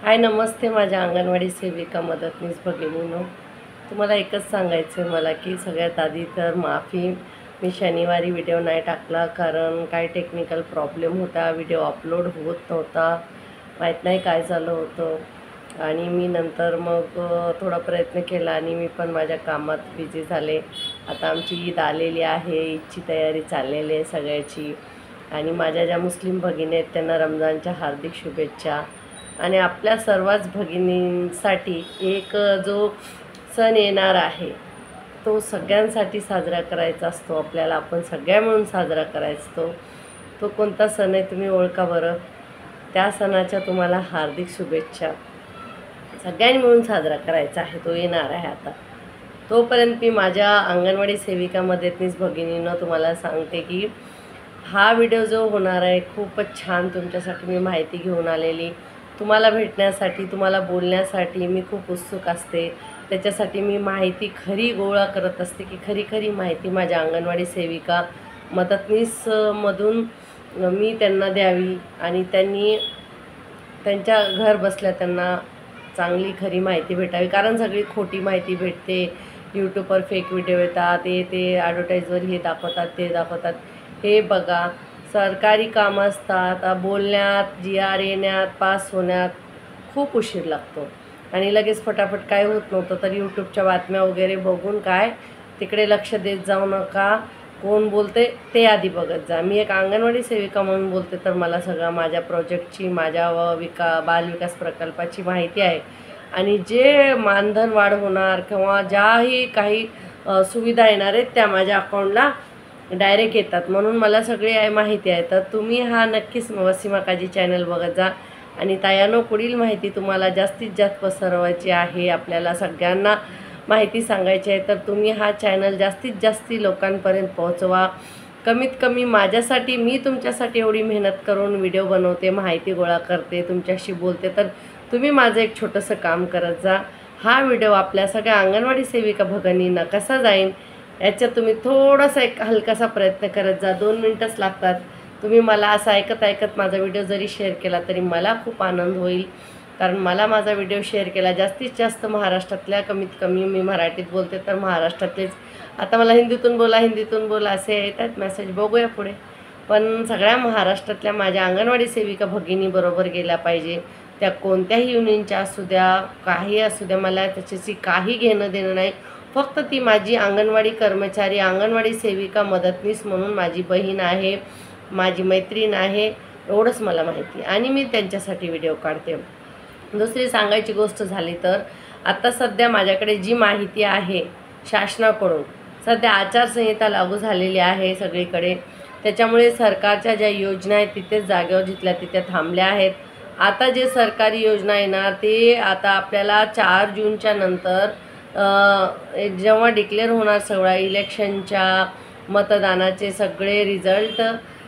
हाय नमस्ते माझ्या अंगणवाडी सेविका मदतनीस भगिनीनो, तुम्हाला एकच सांगायचं आहे मला की सगळ्यात आधी तर माफी. मी शनिवारी व्हिडिओ नाही टाकला कारण काही टेक्निकल प्रॉब्लेम होता, व्हिडिओ अपलोड होत नव्हता, माहीत नाही काय झालं होतं. आणि मी नंतर मग थोडा प्रयत्न केला आणि मी पण माझ्या कामात बिझी झाले. आता आमची ईद आलेली आहे, ईदची तयारी चाललेली आहे सगळ्याची. आणि माझ्या ज्या मुस्लिम भगिनी आहेत त्यांना रमजानच्या हार्दिक शुभेच्छा. आणि आपल्या सर्वच भगिनींसाठी एक जो सण येणार आहे तो सगळ्यांसाठी साजरा करायचा असतो आपल्याला, आपण सगळ्या मिळून साजरा करायचा असतो. तो कोणता सण आहे तुम्ही ओळखा बरं. त्या सणाच्या तुम्हाला हार्दिक शुभेच्छा. सगळ्यांनी मिळून साजरा करायचा आहे, तो येणार आहे आता. तोपर्यंत मी माझ्या अंगणवाडी सेविका मदतनीस भगिनींना तुम्हाला सांगते की हा व्हिडिओ जो होणार आहे खूपच छान तुमच्यासाठी मी माहिती घेऊन आलेली. तुम्हाला भेटण्यासाठी, तुम्हाला बोलण्यासाठी मी खूप उत्सुक असते. त्याच्यासाठी मी माहिती खरी गोळा करत असते की खरी माहिती माझ्या अंगणवाडी सेविका मदतनीसमधून मी त्यांना द्यावी आणि त्यांनी त्यांच्या घर बसल्या त्यांना चांगली खरी माहिती भेटावी. कारण सगळी खोटी माहिती भेटते, यूट्यूबवर फेक व्हिडिओ येतात, ते ॲडव्हर्टाईजवर हे दाखवतात ते दाखवतात. हे बघा, सरकारी कामं असतात, बोलण्यात, GR येण्यात, पास होण्यात खूप उशीर लागतो आणि लगेच फटाफट काय होत नव्हतं. तर यूट्यूबच्या बातम्या वगैरे बघून काय तिकडे लक्ष देत जाऊ नका. कोण बोलते ते आधी बघत जा. मी एक अंगणवाडी सेविका म्हणून बोलते, तर मला सगळं माझ्या प्रोजेक्टची, माझ्या बालविकास प्रकल्पाची माहिती आहे. आणि जे मानधन वाढ होणार किंवा ज्याही काही सुविधा येणार आहेत त्या माझ्या अकाउंटला डायरेक्ट येतात, म्हणून मला सगळी माहिती आहे. तर तुम्ही हा नक्कीच वसीमा काजी चॅनल बघत जा. आणि तायानो, पुढील माहिती तुम्हाला जास्तीत जास्त पसरवायची आहे, आपल्याला सगळ्यांना माहिती सांगायची आहे. तर तुम्ही हा चॅनल जास्तीत जास्त लोकांपर्यंत पोहोचवा. कमीत कमी माझ्यासाठी, मी तुमच्यासाठी एवढी मेहनत करून व्हिडिओ बनवते, माहिती गोळा करते, तुमच्याशी बोलते, तर तुम्ही माझं एक छोटंसं काम करत जा. हा व्हिडिओ आपल्या सगळ्या अंगणवाडी सेविका भगिनींना कसा जाईल याच्यात तुम्ही थोडासा एक हलकासा प्रयत्न करत जा. 2 मिनटंच लागतात. तुम्ही मला असं ऐकत माझा व्हिडिओ जरी शेअर केला तरी मला खूप आनंद होईल. कारण मला माझा व्हिडिओ शेअर केला जास्तीत जास्त महाराष्ट्रातल्या, कमीत कमी मी मराठीत बोलते तर महाराष्ट्रातलेच, आता मला हिंदीतून बोला असे येतात मेसेज, बघूया पुढे. पण सगळ्या महाराष्ट्रातल्या माझ्या अंगणवाडी सेविका भगिनीबरोबर गेल्या पाहिजे. त्या कोणत्याही युनियनच्या असू द्या, काही असू द्या, मला त्याच्याशी काही घेणं देणं नाही. फक्त ती माझी अंगणवाडी कर्मचारी, अंगणवाडी सेविका मदतनीस म्हणून माझी बहीण आहे, माझी मैत्रीण आहे, एवढंच मला माहिती. आणि मी त्यांच्यासाठी व्हिडिओ काढते. दुसरी सांगायची गोष्ट झाली तर आता सध्या माझ्याकडे जी माहिती आहे शासनाकडून, सध्या आचारसंहिता लागू झालेली आहे सगळीकडे. त्याच्यामुळे सरकारच्या ज्या योजना आहेत तिथेच जागेवर जिथल्या तिथे थांबल्या आहेत. आता जे सरकारी योजना येणार ते आता आपल्याला 4 जूनच्या नंतर जेव्हा डिक्लेअर होणार सगळ्या इलेक्शनच्या, मतदानाचे सगळे रिझल्ट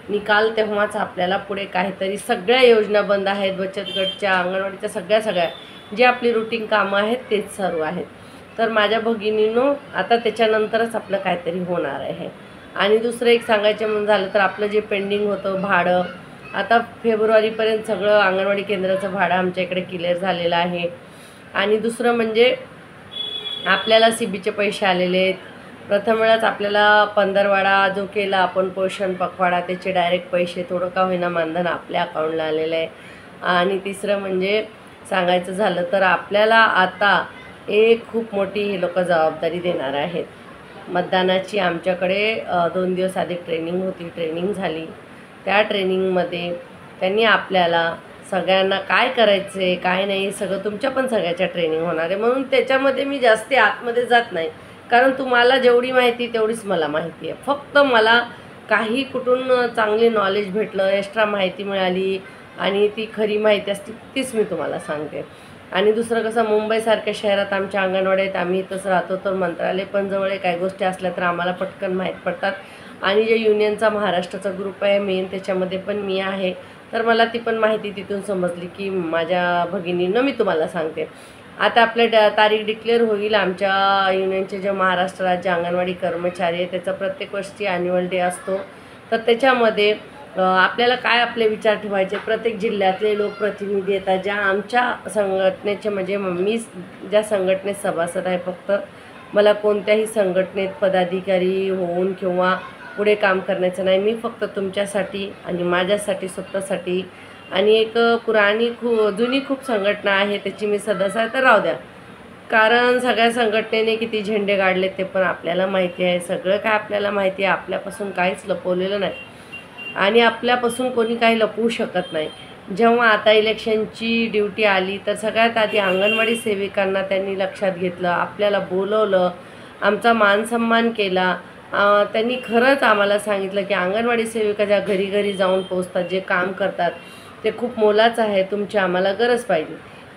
निकाल, तेव्हाच आपल्याला पुढे काहीतरी सगळ्या योजना बंद आहेत, बचत गटच्या, अंगणवाडीच्या, सगळ्या जे आपली रुटीन कामं आहेत तेच सर्व आहेत. तर माझ्या भगिनींनो, आता त्याच्यानंतरच आपलं काहीतरी होणार आहे. आणि दुसरं एक सांगायचं म्हणून झालं तर आपलं जे पेंडिंग होतं भाडं, आता फेब्रुवारीपर्यंत सगळं अंगणवाडी केंद्राचं भाडं आमच्या इकडे क्लिअर झालेलं आहे. आणि दुसरं म्हणजे आपल्याला CBचे पैसे आलेले आहेत. प्रथम वेळाच आपल्याला पंधरवाडा जो केला आपण, पोषण पखवाडा, त्याचे डायरेक्ट पैसे थोडं का होईना मानधन आपल्या अकाउंटला आलेलं आहे. आणि तिसरं म्हणजे सांगायचं झालं तर आपल्याला आता एक खूप मोठी हे लोक जबाबदारी देणार आहेत मतदानाची. आमच्याकडे 2 दिवस आधी ट्रेनिंग होती, ट्रेनिंग झाली. त्या ट्रेनिंगमध्ये त्यांनी आपल्याला सगळ्यांना काय करायचं आहे काय नाही सगळं, तुमच्या पण सगळ्याच्या ट्रेनिंग होणार आहे. म्हणून त्याच्यामध्ये मी जास्त आतमध्ये जात नाही, कारण तुम्हाला जेवढी माहिती तेवढीच मला माहिती आहे. फक्त मला काही कुठून चांगली नॉलेज भेटलं, एक्स्ट्रा माहिती मिळाली आणि ती खरी माहिती असते तीच मी तुम्हाला सांगते. आणि दुसरं कसं, मुंबईसारख्या शहरात आमच्या अंगणवाड्या आहेत, आम्ही इथंच राहतो, तर मंत्रालय पण जवळ आहे. काही गोष्टी असल्या तर आम्हाला पटकन माहीत पडतात. आणि जे युनियनचा महाराष्ट्राचा ग्रुप आहे मेन, त्याच्यामध्ये पण मी आहे, तर मला ती पण माहिती तिथून समजली की माझ्या भगिनींना मी तुम्हाला सांगते. आता आपल्या तारीख डिक्लेअर होईल. आमच्या युनियनचे जे महाराष्ट्र राज्य अंगणवाडी कर्मचारी आहे त्याचा प्रत्येक वर्षी ॲन्युअल डे असतो. तर त्याच्यामध्ये आपल्याला काय आपले विचार ठेवायचे. प्रत्येक जिल्ह्यातले लोकप्रतिनिधी येतात, ज्या आमच्या संघटनेचे, म्हणजे मी ज्या स्वसंघटनेत सभासद आहे, फक्त मला कोणत्याही संघटनेत पदाधिकारी होऊन किंवा पुढे काम करण्याचं नाही. मी फक्त तुमच्यासाठी आणि माझ्यासाठी, स्वतःसाठी, आणि एक पुराणी जुनी खूप संघटना आहे त्याची मी सदस्य आहे, तर राहू द्या. कारण सगळ्या संघटनेने किती झेंडे काढले ते पण आपल्याला माहिती आहे. सगळं काय आपल्याला माहिती आहे. आपल्यापासून काहीच लपवलेलं नाही आणि आपल्यापासून कोणी काही लपवू शकत नाही. जेव्हा आता इलेक्शनची ड्युटी आली तर सगळ्यात आधी अंगणवाडी सेविकांना त्यांनी लक्षात घेतलं, आपल्याला बोलवलं, आमचा मानसन्मान केला. त्यांनी खरंच आम्हाला सांगितलं की अंगणवाडी सेविका ज्या घरी घरी जाऊन पोहोचतात, जे काम करतात ते खूप मोलाचं आहे, तुमची आम्हाला गरज पाहिजे.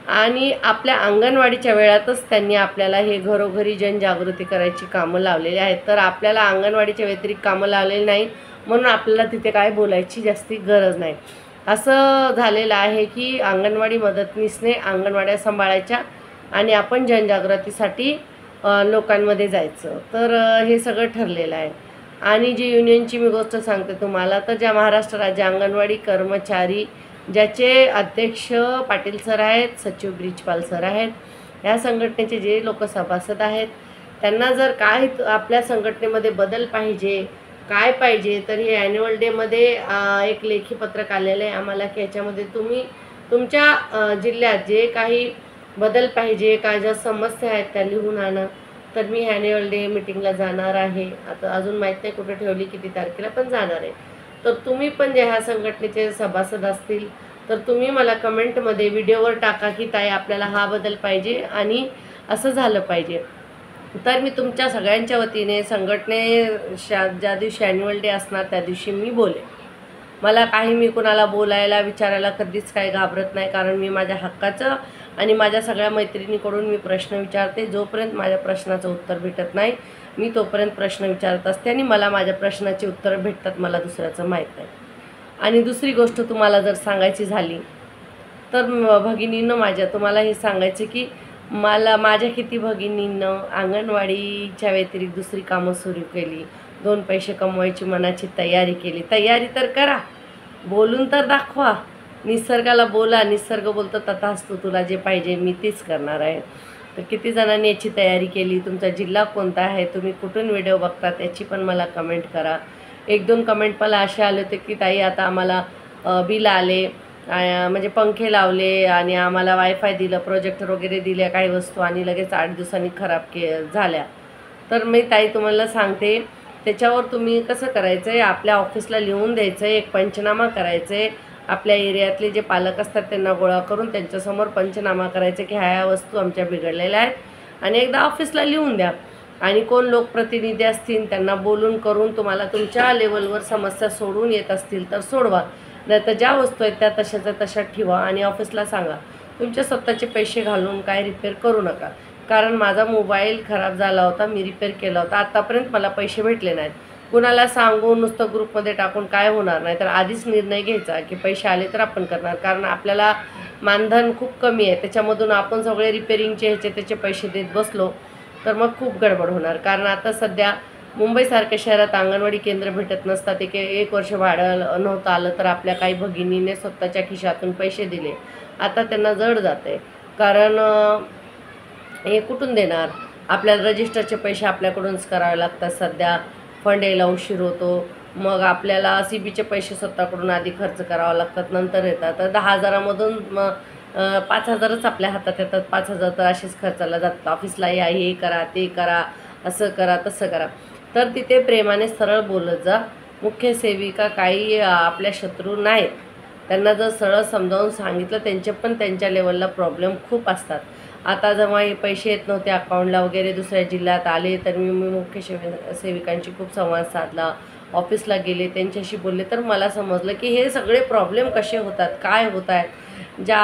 आणि आपल्या अंगणवाडीच्या वेळातच त्यांनी आपल्याला हे घरोघरी जनजागृती करायची कामं लावलेली आहेत. तर आपल्याला अंगणवाडीच्या व्यतिरिक्त कामं लावलेली नाही, म्हणून आपल्याला तिथे काय बोलायची जास्ती गरज नाही. असं झालेलं आहे की अंगणवाडी मदतनीसने अंगणवाड्या सांभाळायच्या आणि आपण जनजागृतीसाठी लोकांमध्ये जायचं. तर हे सगळं ठरलेलं आहे. आणि जी युनियनची मी गोष्ट सांगते तुम्हाला, तर ज्या महाराष्ट्र राज्य अंगणवाडी कर्मचारी, ज्याचे अध्यक्ष पाटील सर आहेत, सचिव ब्रिजपाल सर आहेत, ह्या संघटनेचे जे लोक सभासद आहेत, त्यांना जर काय आपल्या संघटनेमध्ये बदल पाहिजे, काय पाहिजे, तर हे ॲन्युअल डेमध्ये एक लेखी पत्रक आलेलं आहे आम्हाला की याच्यामध्ये तुम्ही तुमच्या जिल्ह्यात जे काही बदल पाहिजे, काय ज्या समस्या आहेत त्या लिहून आणा. तर मी ॲन्युअल डे मीटिंगला जाणार आहे. आता अजून माहीत नाही कुठे ठेवली, किती तारखेला, पण जाणार आहे. तर तुम्ही पण जे ह्या संघटनेचे सभासद असतील तर तुम्ही मला कमेंटमध्ये व्हिडिओवर टाका की ताई आपल्याला हा बदल पाहिजे आणि असं झालं पाहिजे. तर मी तुमच्या सगळ्यांच्या वतीने ज्या दिवशी ॲन्युअल डे असणार त्या दिवशी मी बोलेन. मला काही, मी कुणाला बोलायला विचारायला कधीच काही घाबरत नाही, कारण मी माझ्या हक्काचं आणि माझ्या सगळ्या मैत्रिणीकडून मी प्रश्न विचारते. जोपर्यंत माझ्या प्रश्नाचं उत्तर भेटत नाही मी तोपर्यंत प्रश्न विचारत असते आणि मला माझ्या प्रश्नाची उत्तरं भेटतात, मला दुसऱ्याचं माहीत नाही. आणि दुसरी गोष्ट तुम्हाला जर सांगायची झाली तर भगिनींनो, तुम्हाला हे सांगायचं की माझ्या किती भगिनींनं अंगणवाडीच्या व्यतिरिक्त दुसरी कामं सुरू केली, 2 पैसे कमवायची मनाची तयारी केली. तयारी तर करा, बोलून तर दाखवा. निसर्गाला बोला, निसर्ग बोलतो तथास्तु, तुला जे पाहिजे मी तेच करणार आहे. तर किती जणांनी याची तयारी केली, तुमचा जिल्हा कोणता आहे, तुम्ही कुठून व्हिडिओ बघता त्याची पण मला कमेंट करा. 1-2 कमेंट मला असे आले होते की ताई आता आम्हाला बिल आले, म्हणजे पंखे लावले आणि आम्हाला वायफाय दिलं, प्रोजेक्टर वगैरे दिल्या, काही वस्तू, आणि लगेच 8 दिवसांनी खराब झाल्या. तर मी ताई तुम्हाला सांगते, त्याच्यावर तुम्ही कसं करायचं आहे, आपल्या ऑफिसला लिहून द्यायचं आहे, एक पंचनामा करायचं आहे. आपल्या एरियातले जे पालक असतात त्यांना गोळा करून त्यांच्यासमोर पंचनामा करायचं की ह्या वस्तू आमच्या बिघडलेल्या आहेत, आणि एकदा ऑफिसला लिहून द्या. आणि कोण लोकप्रतिनिधी असतील त्यांना बोलून करून, तुम्हाला तुमच्या लेवलवर समस्या सोडून येत असतील तर सोडवा, नाही तर ज्या वस्तू आहेत त्या तशाच्या तशा ठेवा आणि ऑफिसला सांगा. तुमचे स्वतःचे पैसे घालून काय रिपेअर करू नका. कारण माझा मोबाईल खराब झाला होता, मी रिपेअर केला होता, आत्तापर्यंत मला पैसे भेटले नाहीत. कुणाला सांगून नुसतं ग्रुपमध्ये टाकून काय होणार नाही. तर आधीच निर्णय घ्यायचा की पैसे आले तर आपण करणार, कारण आपल्याला मानधन खूप कमी आहे, त्याच्यामधून आपण सगळे रिपेअरिंगचे त्याचे पैसे देत बसलो तर मग खूप गडबड होणार. कारण आता सध्या मुंबईसारख्या शहरात अंगणवाडी केंद्र भेटत नसतात. 1 वर्ष भाडं नव्हतं आलं तर आपल्या काही भगिनीने स्वतःच्या खिशातून पैसे दिले, आता त्यांना जड जाते, कारण हे कुठून देणार. आपल्याला रजिस्टरचे पैसे आपल्याकडूनच करावे लागतात. सध्या फंड यायला उशीर होतो, मग आपल्याला CBचे पैसे स्वतःकडून आधी खर्च करावं लागतात, नंतर येतात. तर 10,000मधून 5,000च आपल्या हातात येतात. 5,000 तर असेच खर्चाला जातात. ऑफिसला या, हे करा, ते करा, असं करा, तसं करा. तर तिथे प्रेमाने सरळ बोलत जा. मुख्य सेविका काही आपल्या शत्रू नाहीत. त्यांना जर सरळ समजावून सांगितलं, त्यांचे पण त्यांच्या लेवलला प्रॉब्लेम खूप असतात. आता जेव्हा हे पैसे येत नव्हते अकाउंटला वगैरे, दुसऱ्या जिल्ह्यात आले, तर मी मुख्य सेविकांशी खूप संवाद साधला, ऑफिसला गेले, त्यांच्याशी बोलले, तर मला समजलं की हे सगळे प्रॉब्लेम कसे होतात, काय होत आहेत. ज्या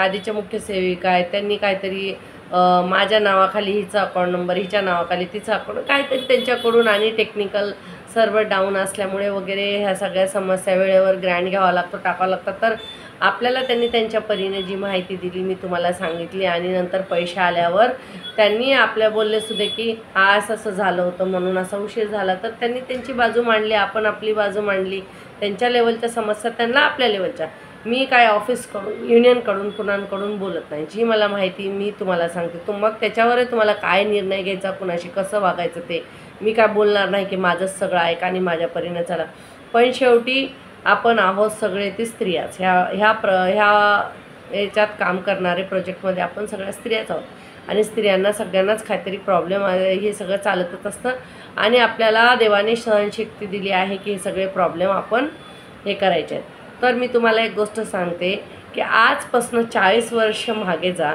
आधीच्या मुख्य सेविका आहेत त्यांनी काहीतरी माझ्या नावाखाली हिचा अकाउंट नंबर, हिच्या नावाखाली तिचा अकाउंट, काहीतरी त्यांच्याकडून, आणि टेक्निकल सर्व्हर डाऊन असल्यामुळे वगैरे ह्या सगळ्या समस्या वेळेवर ग्रँड घ्यावा लागतो, टाकावं लागतं. तर आपल्याला त्यांनी त्यांच्या परीने जी माहिती दिली मी तुम्हाला सांगितली, आणि नंतर पैसे आल्यावर त्यांनी आपल्या बोललेसुद्धा की असं झालं होतं म्हणून असा उशीर झाला. तर त्यांनी त्यांची बाजू मांडली, आपण आपली बाजू मांडली, त्यांच्या लेवलच्या समस्या त्यांना आपल्या लेवलच्या. मी काय ऑफिसकडून युनियनकडून कुणाकडून बोलत नाही. जी मला माहिती मी तुम्हाला सांगते. मग त्याच्यावरही तुम्हाला काय निर्णय घ्यायचा, कुणाशी कसं वागायचं ते मी काय बोलणार नाही की माझंच सगळं ऐका आणि माझ्या परीनं चला. पण शेवटी आपण आहोत सगळे ती स्त्रियाच. ह्या याच्यात काम करणारे प्रोजेक्टमध्ये आपण सगळ्या स्त्रियाच आहोत आणि स्त्रियांना सगळ्यांनाच काहीतरी प्रॉब्लेम आहे, हे सगळं चालतच असतं आणि आपल्याला देवाने सहनशक्ती दिली आहे की हे सगळे प्रॉब्लेम आपण हे करायचे आहेत. तर मी तुम्हाला एक गोष्ट सांगते की आजपासून 40 वर्ष मागे जा.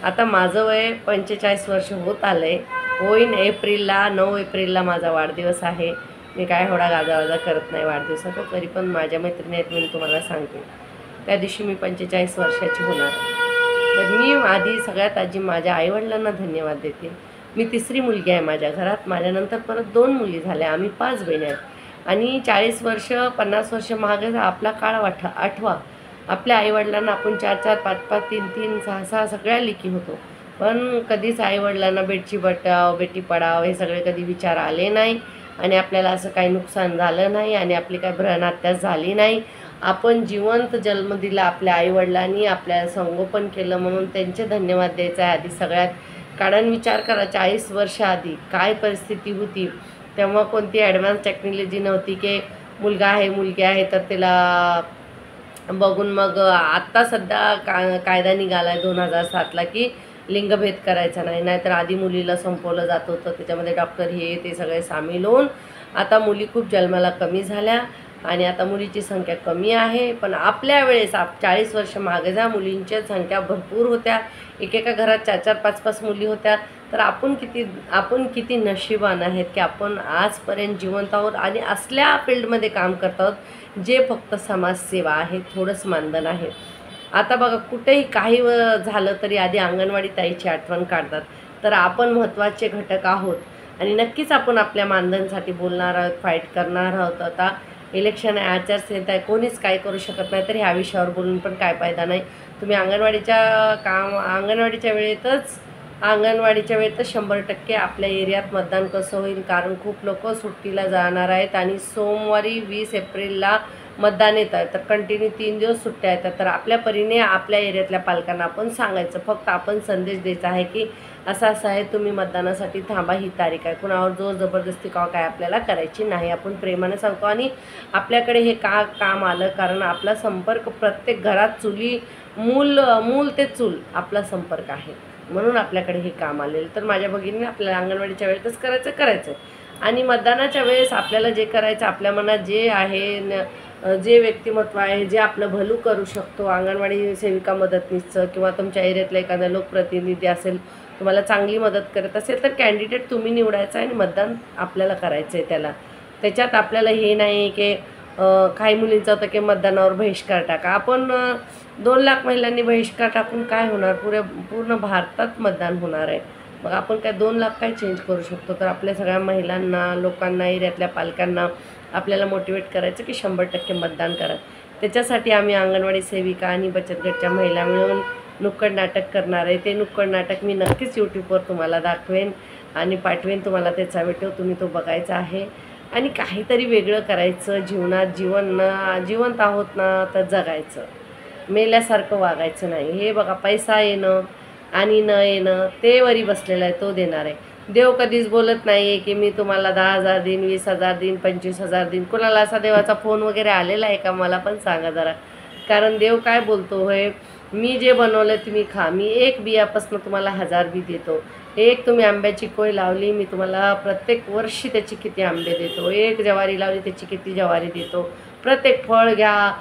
आता माझं वय 45 वर्ष होत आलं आहे. होईन एप्रिलला 9 एप्रिलला माझा वाढदिवस आहे. मी काय एवढा गाजावाजा करत नाही वाढदिवसाचा, तरी पण माझ्या मैत्रिणी आहेत म्हणून तुम्हाला सांगते. त्या दिवशी मी 45 वर्षाची होणार आहे. तर मी आधी सगळ्यात आधी माझ्या आईवडिलांना धन्यवाद देते. मी तिसरी मुलगी आहे माझ्या घरात. माझ्यानंतर परत 2 मुली झाल्या. आम्ही 5 बहिणी आहेत आणि 40 वर्ष 50 वर्ष मागे आपला काळ आठवा. आपल्या आईवडिलांना आपण 4-4, 5-5, 3-3, 6-6 सगळ्या लेकी होतो. पण कधीच आईवडिलांना बेटी बचाव बेटी पढाव हे सगळे कधी विचार आले नाही आणि आपल्याला असं काही नुकसान झालं नाही आणि आपली काही भ्रणात्यास झाली नाही. आपण जिवंत जन्म दिला. आपल्या आईवडिलांनी आपल्याला संगोपन केलं म्हणून त्यांचे धन्यवाद द्यायचं आहे आधी सगळ्यात. कारण विचार करा 40 वर्ष आधी काय परिस्थिती होती. तेव्हा कोणती ॲडव्हान्स टेक्नॉलॉजी नव्हती की मुलगा आहे मुलगी आहे तर त्याला बघून मग आत्ता सध्या कायदा निघाला आहे 2007ला की लिंगभेद करायचा नाही. नाहीतर आधी मुलीला संपवलं जात होतं. त्याच्यामध्ये डॉक्टर हे ते सगळे सामील होऊन आता मुली खूप जन्माला कमी झाल्या आणि आता मुलीची संख्या कमी आहे. पण आपल्या वेळेस 40 वर्ष मागे जा मुलींची संख्या भरपूर होत्या. एकेका घरात 4-4, 5-5 मुली होत्या. तर आपण किती नशिबान आहेत की आपण आजपर्यंत जिवंत आहोत आणि असल्या फील्डमध्ये काम करत आहोत जे फक्त समाजसेवा आहे, थोडंच मानधन आहे. आता बघा कुठेही काही झालं तरी आधी अंगणवाडी ताईची आठवण काढतात. तर आपण महत्त्वाचे घटक आहोत आणि नक्कीच आपण आपल्या मानधनसाठी बोलणार आहोत, फाईट करणार आहोत. आता इलेक्शन आहे, आचारसंहिता आहे, कोणीच काय करू शकत नाही. तर ह्या विषयावर बोलून पण काय फायदा नाही. तुम्ही अंगणवाडीच्या वेळेतच 100% आपल्या एरियात मतदान कसं होईल. कारण खूप लोक सुट्टीला जाणार आहेत आणि सोमवारी 20 एप्रिलला मतदान येत आहे. तर कंटिन्यू 3 दिवस सुट्ट्या येतात. तर आपल्या परीने आपल्या एरियातल्या पालकांना आपण सांगायचं, फक्त आपण संदेश द्यायचा आहे की असं आहे, तुम्ही मतदानासाठी थांबा, ही तारीख आहे. कुणावर जोर जबरदस्ती काय आपल्याला करायची नाही. आपण प्रेमाने सांगतो आणि आपल्याकडे हे काम आलं कारण आपला संपर्क प्रत्येक घरात मूल ते चूल आपला संपर्क आहे म्हणून आपल्याकडे हे काम आलेलं. तर माझ्या भगिनीने आपल्याला अंगणवाडीच्या वेळेतच करायचं आणि मतदानाच्या वेळेस आपल्याला जे करायचं आपल्या मनात जे आहे, जे व्यक्तिमत्व आहे, जे आपलं भलं करू शकतो, अंगणवाडी सेविका मदतनीसचं किंवा तुमच्या एरियातला एखादा लोकप्रतिनिधी असेल तुम्हाला चांगली मदत करत असेल तर कॅन्डिडेट तुम्ही निवडायचं आणि मतदान आपल्याला करायचं आहे. त्याच्यात आपल्याला हे नाही की काही मुलींचं होतं की मतदानावर बहिष्कार टाका. आपण 2 लाख महिलांनी बहिष्कार टाकून काय होणार. पूर्ण भारतात मतदान होणार आहे. मग आपण काय 2 लाख काय चेंज करू शकतो. तर आपल्या सगळ्या महिलांना, लोकांना, एरियातल्या पालकांना आपल्याला मोटिवेट करायचं की 100% मतदान करा. त्याच्यासाठी आम्ही अंगणवाडी सेविका आणि बचत गटच्या महिला मिळून नुक्कड नाटक करणार आहे. ते नुक्कड नाटक मी नक्कीच यूट्यूबवर तुम्हाला दाखवेन आणि पाठवेन तुम्हाला त्याचा व्हिडिओ. तुम्ही तो बघायचा आहे आणि काहीतरी वेगळं करायचं जीवनात. जिवंत आहोत ना तर जगायचं, मेल्यासारखं वागायचं नाही. हे बघा पैसा येणं आणि न येणं ते वरी बसलेला आहे, तो देणार आहे. देव कधीच बोलत नाही आहे की मी तुम्हाला 10,000 देईन, 20,000 देईन, 25,000 देईन. कोणाला असा देवाचा फोन वगैरे आलेला आहे का मला पण सांगा जरा. कारण देव काय बोलतो, होय मी जे बनवलं तुम्ही खा. मी 1 बियापासून तुम्हाला 1000 बी देतो. एक तुम्ही आंब्याची कोय लावली मी तुम्हाला प्रत्येक वर्षी त्याची किती आंबे देतो. एक ज्वारी लावली त्याची किती ज्वारी देतो. प्रत्येक फळ घ्या,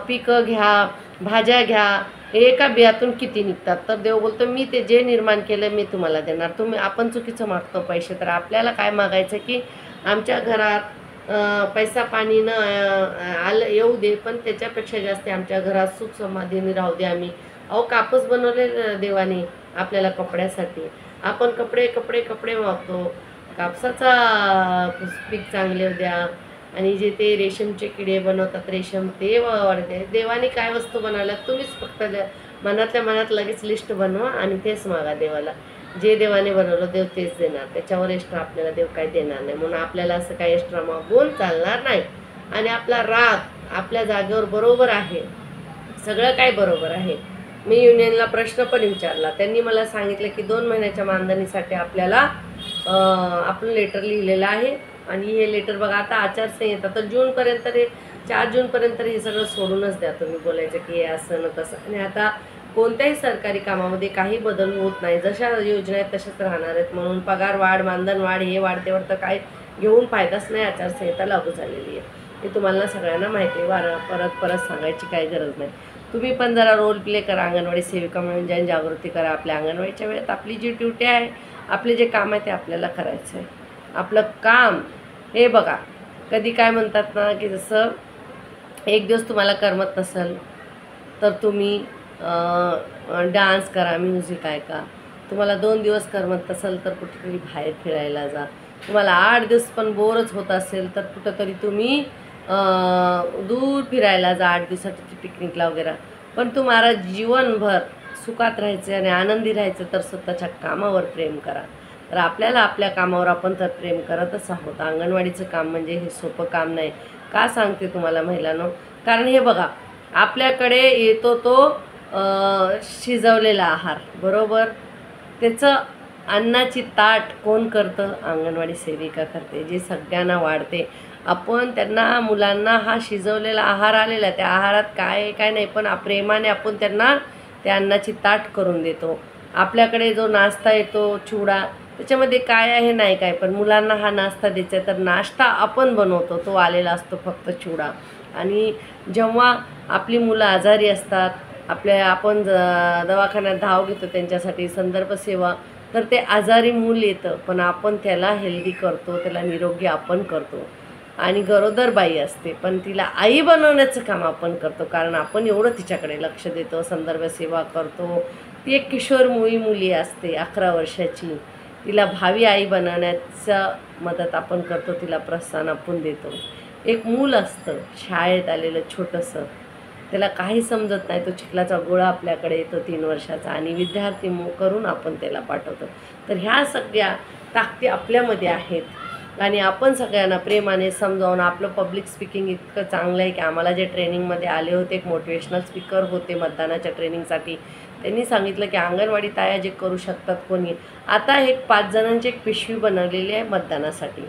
पिकं घ्या, भाज्या घ्या, एका बियातून किती निघतात. तर देव बोलतो मी ते जे निर्माण केलं मी तुम्हाला देणार. आपण चुकीचं मागतो पैसे. तर आपल्याला काय मागायचं की आमच्या घरात पैसा पाणी न आलं येऊ दे, पण त्याच्यापेक्षा जास्त आमच्या घरात सुख समाधीने राहू दे. आम्ही कापूस बनवले देवाने आपल्याला कपड्यासाठी. आपण कपडे मागतो. कापसाचा पीक चांगले द्या आणि जे ते रेशमचे किडे बनवतात रेशम ते वाढते. देवाने काय वस्तू बनवल्या तुम्हीच फक्त मनातल्या मनात लगेच लिस्ट बनवा आणि तेच मागा देवाला. जे देवाने बनवलं देव तेच देणार. त्याच्यावर एक्स्ट्रा आपल्याला देव काही देणार नाही. म्हणून आपल्याला असं काही एक्स्ट्रा मागून चालणार नाही. आणि आपला राग आपल्या जागेवर बरोबर आहे, सगळं काय बरोबर आहे. मी युनियनला प्रश्न पण विचारला, त्यांनी मला सांगितलं की 2 महिन्याच्या मानधनीसाठी आपल्याला आपलं लेटर लिहिलेलं आहे आणि हे लेटर बघा आता आचारसंहिता तर जूनपर्यंत 4 जूनपर्यंत हे सगळं सोडूनच द्या तुम्ही बोलायचं की हे असं न तसं. आणि आता कोणत्याही सरकारी कामामध्ये काही बदल होत नाही, जशा योजना आहेत तशाच राहणार आहेत. म्हणून पगार वाढ, मानधन वाढ, हे वाढतेवर तर काय घेऊन फायदाच नाही. आचारसंहिता लागू झालेली आहे, हे तुम्हाला सगळ्यांना माहिती आहे, परत सांगायची काही गरज नाही. तुम्ही पण जरा रोल प्ले करा, अंगणवाडी सेविका म्हणून जनजागृती करा. आपल्या अंगणवाडीच्या वेळेत आपली जी ड्युटी आहे, आपले जे काम आहे ते आपल्याला करायचं आहे. आपलं काम हे बघा, कधी काय म्हणतात ना की जसं एक दिवस तुम्हाला करमत नसेल तर तुम्ही डान्स करा, म्युझिक ऐका. तुम्हाला 2 दिवस करमत नसेल तर कुठेतरी बाहेर फिरायला जा. तुम्हाला 8 दिवस पण बोरच होत असेल तर कुठंतरी तुम्ही दूर फिरायला जा, 8 दिवसाची पिकनिकला वगैरे. पण तुम्हाला जीवनभर सुखात राहायचं आणि आनंदी राहायचं तर स्वतःच्या कामावर प्रेम करा. तर आपल्याला आपल्या कामावर आपण तर प्रेम करतच आहोत. अंगणवाडीचं काम म्हणजे हे सोपं काम नाही. का सांगते तुम्हाला महिलांनो, कारण हे बघा, आपल्याकडे येतो तो शिजवलेला आहार, बरोबर. त्याचं अन्नाची ताट कोण करतं? अंगणवाडी सेविका करते, जे सगळ्यांना वाढते. आपण त्यांना, मुलांना हा शिजवलेला आहार आलेला, त्या आहारात काय आहे काय नाही, पण प्रेमाने आपण त्यांना त्या अन्नाची ताट करून देतो. आपल्याकडे जो नाश्ता येतो चिवडा, त्याच्यामध्ये काय आहे नाही काय, पण मुलांना हा नाश्ता द्यायचा तर नाश्ता आपण बनवतो, तो आलेला असतो फक्त चिवडा. आणि जेव्हा आपली मुलं आजारी असतात, आपण दवाखान्यात धाव घेतो त्यांच्यासाठी संदर्भ सेवा, तर ते आजारी मूल येतं पण आपण त्याला हेल्दी करतो, त्याला निरोगी आपण करतो. आणि गरोदर बाई असते पण तिला आई बनवण्याचं काम आपण करतो, कारण आपण एवढं तिच्याकडे लक्ष देतो, संदर्भ सेवा करतो. ती एक किशोर मुली असते 11 वर्षाची, तिला भावी आई बनवण्याचं मदत आपण करतो, तिला प्रोत्साहन आपण देतो. एक मूल असतं शाळेत आलेलं छोटंसं, त्याला काही समजत नाही, तो चिखलाचा गोळा आपल्याकडे येतो 3 वर्षाचा आणि विद्यार्थी करून आपण त्याला पाठवतो. तर ह्या सगळ्या ताकदी आपल्यामध्ये आहेत आणि आपण सगळ्यांना प्रेमाने समजावून, आपलं पब्लिक स्पीकिंग इतकं चांगलं आहे की आम्हाला जे ट्रेनिंगमध्ये आले होते, एक मोटिवेशनल स्पीकर होते मतदानाच्या ट्रेनिंगसाठी, त्यांनी सांगितलं की अंगणवाडी ताया जे करू शकतात कोणी. आता एक 5 जणांची एक पिशवी बनवलेली आहे मतदानासाठी,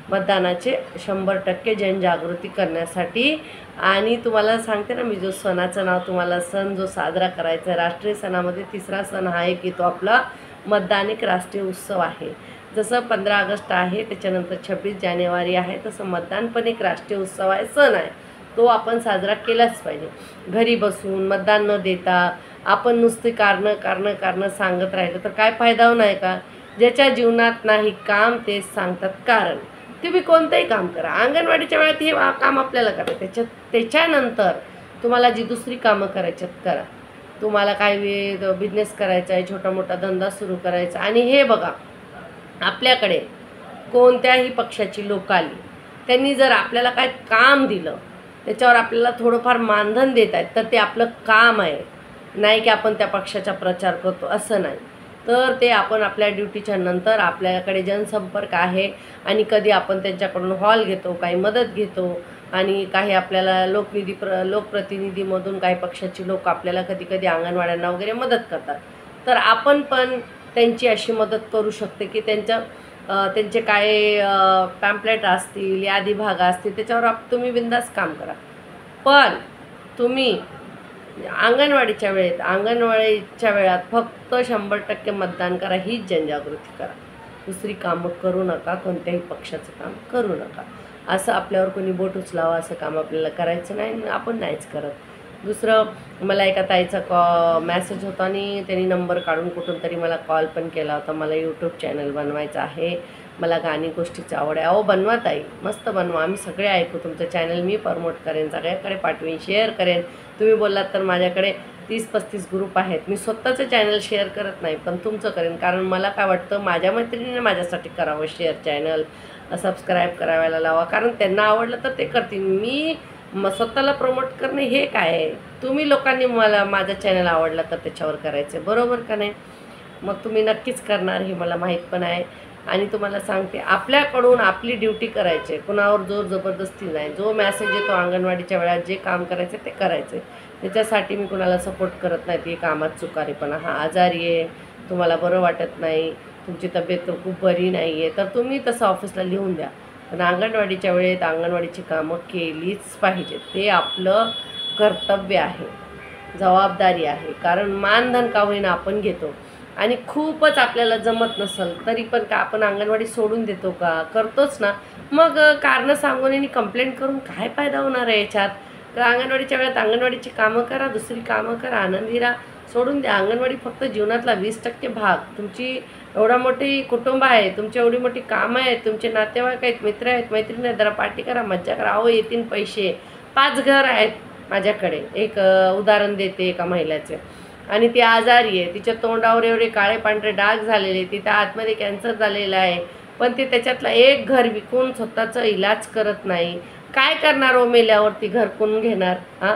मतदानाचे 100% जनजागृती करण्यासाठी. आणि तुम्हाला सांगते ना मी, जो सणाचं नाव तुम्हाला, सण जो साजरा करायचा आहे राष्ट्रीय सणामध्ये 3रा सण हा आहे की तो आपला मतदान एक राष्ट्रीय उत्सव आहे. जसं 15 ऑगस्ट आहे, त्याच्यानंतर 26 जानेवारी आहे, तसं मतदान पण एक राष्ट्रीय उत्सव आहे, सण आहे, तो आपण साजरा केलाच पाहिजे. घरी बसून मतदान न देता आपण नुसती कारणं सांगत राहिलं तर काय फायदा नाही का? ज्याच्या जीवनात नाही काम तेच सांगतात कारण. तुम्ही कोणतंही काम करा, अंगणवाडीच्या वेळात हे काम आपल्याला करा, त्याच्यानंतर तुम्हाला जी दुसरी कामं करायच्यात करा. तुम्हाला काय बिझनेस करायचा आहे, छोटा मोठा धंदा सुरू करायचा. आणि हे बघा, आपल्याकडे कोणत्याही पक्षाची लोक आली, त्यांनी जर आपल्याला काय काम दिलं, त्याच्यावर आपल्याला थोडंफार मानधन देत आहेत, तर ते आपलं काम आहे, नाही की आपण त्या पक्षाचा प्रचार करतो असं नाही. तर ते आपण आपल्या ड्युटीच्या नंतर, आपल्याकडे जनसंपर्क आहे आणि कधी आपण त्यांच्याकडून हॉल घेतो, काही मदत घेतो आणि काही आपल्याला लोकप्रतिनिधीमधून काही पक्षाची लोक आपल्याला कधी कधी अंगणवाड्यांना वगैरे मदत करतात. तर आपण पण त्यांची अशी मदत करू शकते की त्यांचे काय पॅम्पलेट असतील, यादी भाग असतील, त्याच्यावर तुम्ही बिंदास काम करा. पण तुम्ही अंगणवाडीच्या वेळात फक्त 100% मतदान करा, हीच जनजागृती करा. दुसरी कामं करू नका, कोणत्याही पक्षाचं काम करू नका. असं आपल्यावर कोणी बोट उचलावं असं काम आपल्याला करायचं नाही, आपण नाहीच करत. दुसरं, मला एका ताईचा मॅसेज होता आणि त्यांनी नंबर काढून कुठून तरी मला कॉल पण केला होता. मला यूट्यूब चॅनल बनवायचं आहे, मला गाणी गोष्टीची आवड आहे. अहो बनवा ताई, मस्त बनवा, आम्ही सगळे ऐकू. तुमचं चॅनल मी प्रमोट करेन, सगळ्याकडे पाठवेन, शेअर करेन. तुम्ही बोललात तर माझ्याकडे 30-35 ग्रुप आहेत. मी स्वतःचं चॅनल शेअर करत नाही, पण तुमचं करेन, कारण मला काय वाटतं, माझ्या मैत्रिणीने माझ्यासाठी करावं शेअर, चॅनल सबस्क्राईब करायला लावा, कारण त्यांना आवडलं तर ते करतील. मी स्वतःला प्रमोट करणे हे काय आहे? तुम्ही लोकांनी माझं चॅनल आवडलं तर त्याच्यावर करायचं, बरोबर का नाही? मग तुम्ही नक्कीच करणार हे मला माहीत पण आहे. आणि तुम्हाला सांगते, आपल्याकडून आपली ड्युटी करायची आहे, कुणावर जोर जबरदस्ती नाही. जो मॅसेज येतो अंगणवाडीच्या वेळात जे काम करायचं ते करायचं आहे. त्याच्यासाठी मी कुणाला सपोर्ट करत नाही की कामात चुकारेपणा. हा आजारी आहे, तुम्हाला बरं वाटत नाही, तुमची तब्येत तर खूप बरी नाही आहे, तर तुम्ही तसं ऑफिसला लिहून द्या. पण अंगणवाडीच्या वेळेत अंगणवाडीची कामं केलीच पाहिजेत. ते आपलं कर्तव्य आहे, जबाबदारी आहे. कारण मानधन का होईना आपण घेतो. आणि खूपच आपल्याला जमत नसेल तरी पण का आपण अंगणवाडी सोडून देतो का? करतोच ना. मग कारणं सांगून आणि कंप्लेंट करून काय फायदा होणार आहे याच्यात? तर अंगणवाडीच्या वेळेत अंगणवाडीची कामं करा, दुसरी कामं करा, आनंदी राहा. सोडून द्या. अंगणवाडी फक्त जीवनातला 20% भाग. तुमची एवढा मोठी कुटुंब आहे, तुमची एवढी मोठी कामं आहेत, तुमचे नातेवाईक आहेत, मित्र आहेत, मैत्रिणी आहेत, जरा पार्टी करा, मज्जा करा. अहो येतील पैसे. 5 घर आहेत माझ्याकडे. एक उदाहरण देते एका महिलेचे. आणि ती आजारी आहे, तिच्या तोंडावर एवढे काळे पांढरे डाग झालेले, तिच्या आतमध्ये कॅन्सर झालेला आहे, पण ती त्याच्यातलं एक घर विकून स्वतःचा इलाज करत नाही. काय करणार हो मेल्यावरती? घर कोण घेणार? हां,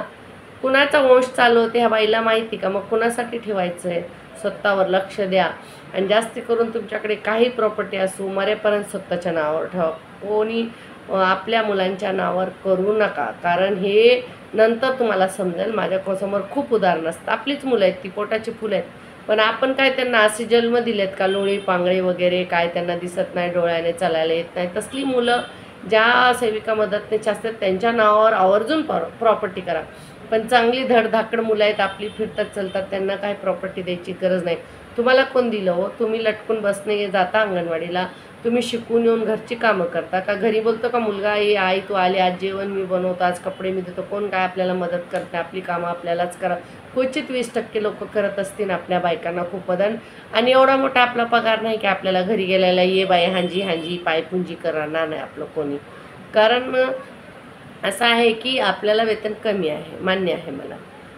कुणाचा वंश चालवते ह्या बाईला माहिती का? मग कुणासाठी ठेवायचं आहे? स्वतःवर लक्ष द्या. आणि जास्ती करून तुमच्याकडे काही प्रॉपर्टी असू, मरेपर्यंत स्वतःच्या नावावर ठेवा. कोणी आपल्या मुलांच्या नावावर करू नका. कारण हे नंतर तुम्हाला समजेल. माझ्यासमोर खूप उदाहरणं असतात. आपलीच मुलं आहेत, ती पोटाची फुलं आहेत, पण आपण काय त्यांना असे जन्म दिलेत का लोळी पांगळे वगैरे, काय त्यांना दिसत नाही, डोळ्याने चालायला येत नाही, तसली मुलं ज्या सेविका मदतनीस असतात त्यांच्या नावावर आवर्जून प्रॉपर्टी करा. पण चांगली धडधाकड मुलं आहेत, आपली फिरतात चालतात, त्यांना काय प्रॉपर्टी द्यायची गरज नाही. तुम्हाला कोण दिलं हो? तुम्ही लटकून बसणे जाता अंगणवाडीला, तुम्ही शिकून येऊन घरची कामं करता का? घरी बोलतो का मुलगा, ये आई तू आली, आज जेवण मी बनवतो, आज कपडे मी देतो. कोण काय आपल्याला मदत करते? आपली कामं आपल्यालाच करा. क्वचित 20% लोक करत असतील आपल्या बायकांना खूप मदत. आणि एवढा मोठा आपला पगार नाही की आपल्याला घरी गेल्याला ये बाई हांजी हांजी पायपुंजी करणार नाही आपलं कोणी. कारण असं आहे की आपल्याला वेतन कमी आहे, मान्य आहे मला.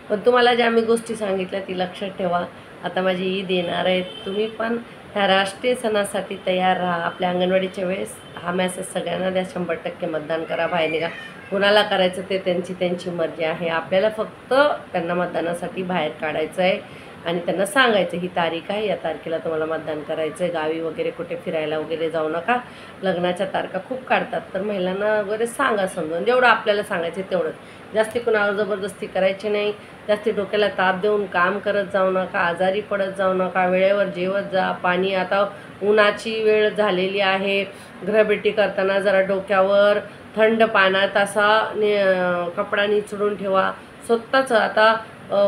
पण तुम्हाला ज्या मी गोष्टी सांगितल्या ती लक्षात ठेवा. आता माझी ईद येणार आहे, तुम्ही पण ह्या राष्ट्रीय सणासाठी तयार राहा. आपल्या अंगणवाडीच्या वेळेस हा मॅसेज सगळ्यांना द्या. 100% मतदान करा, बाहेर निघा. कोणाला करायचं ते त्यांची मर्जी आहे. आपल्याला फक्त त्यांना मतदानासाठी बाहेर काढायचं आहे आणि त्यांना सांगायचं ही तारीख आहे, या तारखेला तुम्हाला मतदान करायचं आहे. गावी वगैरे कुठे फिरायला वगैरे जाऊ नका. लग्नाच्या तारखा खूप काढतात, तर महिलांना वगैरे सांगा समजून. जेवढं आपल्याला सांगायचं तेवढंच. जास्ती कुणावर जबरदस्ती करायची नाही. जास्ती डोक्याला ताप देऊन काम करत जाऊ नका, आजारी पडत जाऊ नका. वेळेवर जेवत जा. पाणी, आता उन्हाची वेळ झालेली आहे, गृहभेटी करताना जरा डोक्यावर थंड पाण्यात असा कपडा निचडून ठेवा स्वतःचं. आता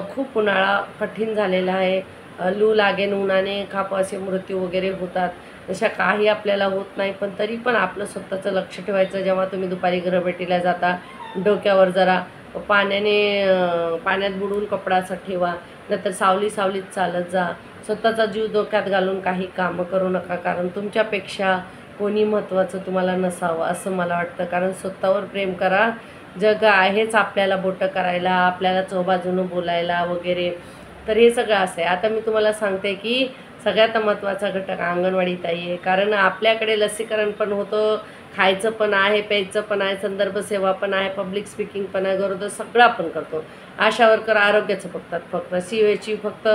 खूप उन्हाळा कठीण झालेला आहे, लू लागेन उन्हाने, असे मृत्यू वगैरे होतात. तशा काही आपल्याला होत नाही, पण तरी पण आपलं स्वतःचं लक्ष ठेवायचं. जेव्हा तुम्ही दुपारी गृहभेटीला जाता, डोक्यावर जरा पाण्यात बुडवून कपडा असा ठेवा. नंतर सावलीत चालत जा. स्वतःचा जीव धोक्यात घालून काही कामं करू नका, कारण तुमच्यापेक्षा कोणी महत्त्वाचं तुम्हाला नसावं असं मला वाटतं. कारण स्वतःवर प्रेम करा. जग आहेच आपल्याला बोटं करायला, आपल्याला चौबाजूनं बोलायला वगैरे. तर हे सगळं असं आहे. आता मी तुम्हाला सांगते की सगळ्यात महत्त्वाचा घटक अंगणवाडी ताई आहे. कारण आपल्याकडे लसीकरण पण होतं, खायचं पण आहे, प्यायचं पण आहे, संदर्भ सेवा पण आहे, पब्लिक स्पीकिंग पण आहे, गरोदर सगळं आपण करतो. आशा वर्कर आरोग्याचं बघतात, फक्त COची फक्त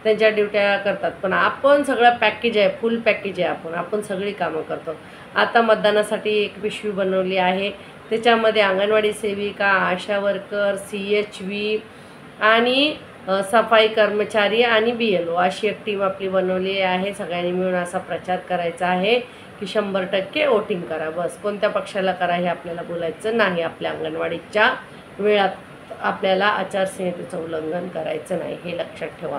त्यांच्या ड्युट्या करतात. पण आपण सगळं पॅकेज आहे, फुल पॅकेज आहे. आपण सगळी कामं करतो. आता मतदानासाठी एक पिशवी बनवली आहे, त्याच्यामध्ये अंगणवाडी सेविका, आशा वर्कर, CHV आणि सफाई कर्मचारी आणि BLO अशी एक टीम आपली बनवली आहे. सगळ्यांनी मिळून असा प्रचार करायचा आहे की 100% वोटिंग करा. बस कोणत्या पक्षाला करा हे आपल्याला बोलायचं नाही. आपल्या अंगणवाडीच्या वेळात आपल्याला आचारसंहितेचं उल्लंघन करायचं नाही, हे लक्षात ठेवा.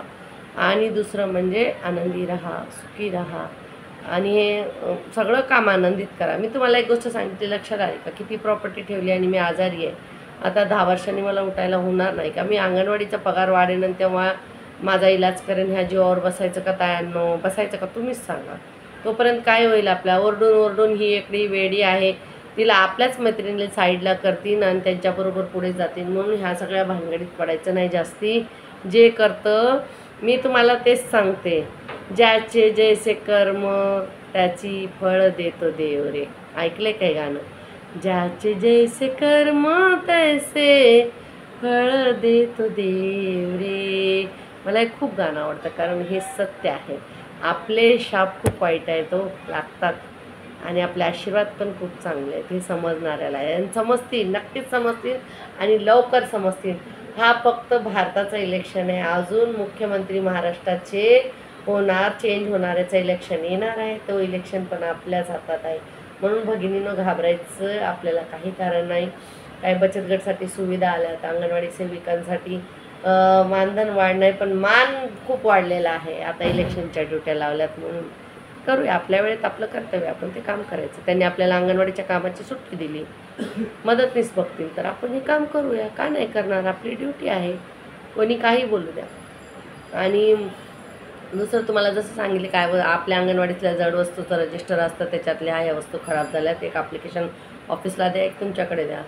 आणि दुसरं म्हणजे आनंदी राहा, सुखी राहा आणि हे सगळं काम आनंदित करा. मी तुम्हाला एक गोष्ट सांगितली, लक्षात आली का? किती प्रॉपर्टी ठेवली आणि मी आजारी आहे. आता 10 वर्षांनी मला उठायला होणार नाही का? मी अंगणवाडीचा पगार वाढेन आणि तेव्हा माझा इलाज करेन. ह्या जीवावर बसायचं का तायांनो? बसायचं का? तुम्हीच सांगा. तोपर्यंत काय होईल? आपल्या ओरडून ही एकडी वेडी आहे, तिला आपल्याच मैत्रिणीला साईडला करतील आणि त्यांच्याबरोबर पुढे जातील. म्हणून ह्या सगळ्या भानगडीत पडायचं नाही जास्ती. जे करतं मी तुम्हाला तेच सांगते, ज्याचे जैसे कर्म त्याची फळ देतो देव रे. ऐकले काय गाणं? ज्याचे जैसे कर्म तैसे फळ देतो देव रे. मला हे खूप गाणं आवडतं, कारण हे सत्य आहे. आपले शाप खूप वाईट आहे तो लागतात आणि आपले आशीर्वाद पण खूप चांगले आहेत हे समजणाऱ्याला आहे आणि समजतील, नक्कीच समजतील आणि लवकर समजतील. हा फक्त भारताचं इलेक्शन आहे. अजून मुख्यमंत्री महाराष्ट्राचे होणार, चेंज होणाऱ्याचं इलेक्शन येणार आहे. तो इलेक्शन पण आपल्याच हातात आहे. म्हणून भगिनीनं घाबरायचं आपल्याला काही कारण नाही. काही बचत गटासाठी सुविधा आल्यात, अंगणवाडी सेविकांसाठी मानधन वाढ नाही, पण मान खूप वाढलेला आहे. आता इलेक्शनच्या ड्युट्या लावल्यात म्हणून करूया आपल्या वेळेत आपलं कर्तव्य, आपण ते काम करायचं. त्यांनी आपल्याला अंगणवाडीच्या कामाची सुट्टी दिली, मदतनीस बघतील तर आपण हे काम करूया, का नाही करणार? आपली ड्युटी आहे, कोणी काही बोलू द्या. आणि दुसरं तुम्हाला जसं सांगितले काय आपल्या अंगणवाडीतल्या जड वस्तूचं रजिस्टर असतं, त्याच्यातल्या ह्या वस्तू खराब झाल्यात, एक ॲप्लिकेशन ऑफिसला द्या, एक तुमच्याकडे द्या.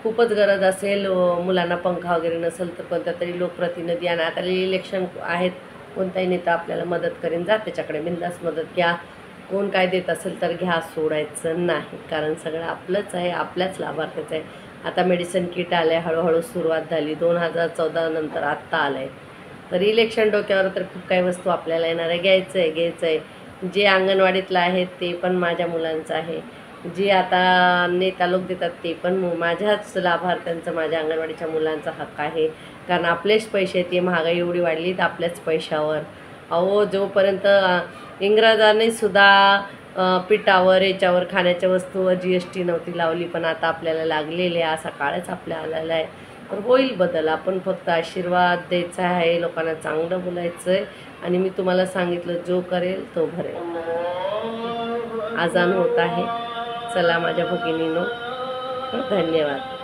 खूपच गरज असेल, मुलांना पंखा वगैरे नसेल तर कोणत्या तरी लोकप्रतिनिधी आणि आता इलेक्शन आहेत, कोणताही नेता आपल्याला मदत करेन, जा त्याच्याकडे बिनधास्त मदत घ्या. कोण काय देत असेल तर घ्या, सोडायचं नाही, कारण सगळं आपलंच आहे, आपल्याच लाभार्थीचं आहे. आता मेडिसिन किट आलं आहे, हळूहळू सुरुवात झाली, 2014 नंतर आत्ता आलं आहे. तर इलेक्शन डोक्यावर तर खूप काही वस्तू आपल्याला येणार आहे, घ्यायचं आहे. जे अंगणवाडीतलं आहे ते पण माझ्या मुलांचं आहे, जे आता नेता लोक देतात ते पण माझ्याच लाभार्थ्यांचं, माझ्या अंगणवाडीच्या मुलांचा हक्क आहे. कारण आपलेच पैसे, ते महागाई एवढी वाढली तर आपल्याच पैशावर. अहो जोपर्यंत इंग्रजांनी सुद्धा पिठावर, याच्यावर, खाण्याच्या वस्तूवर GST नव्हती लावली, पण आता आपल्याला लागलेले असा काळच आपल्या आलेला आहे. तर होईल बदल. आपण फक्त आशीर्वाद द्यायचा आहे, लोकांना चांगलं बोलायचं आहे. आणि मी तुम्हाला सांगितलं, जो करेल तो भरेल. आजान होत आहे. चला माझ्या भगिनीनो, धन्यवाद.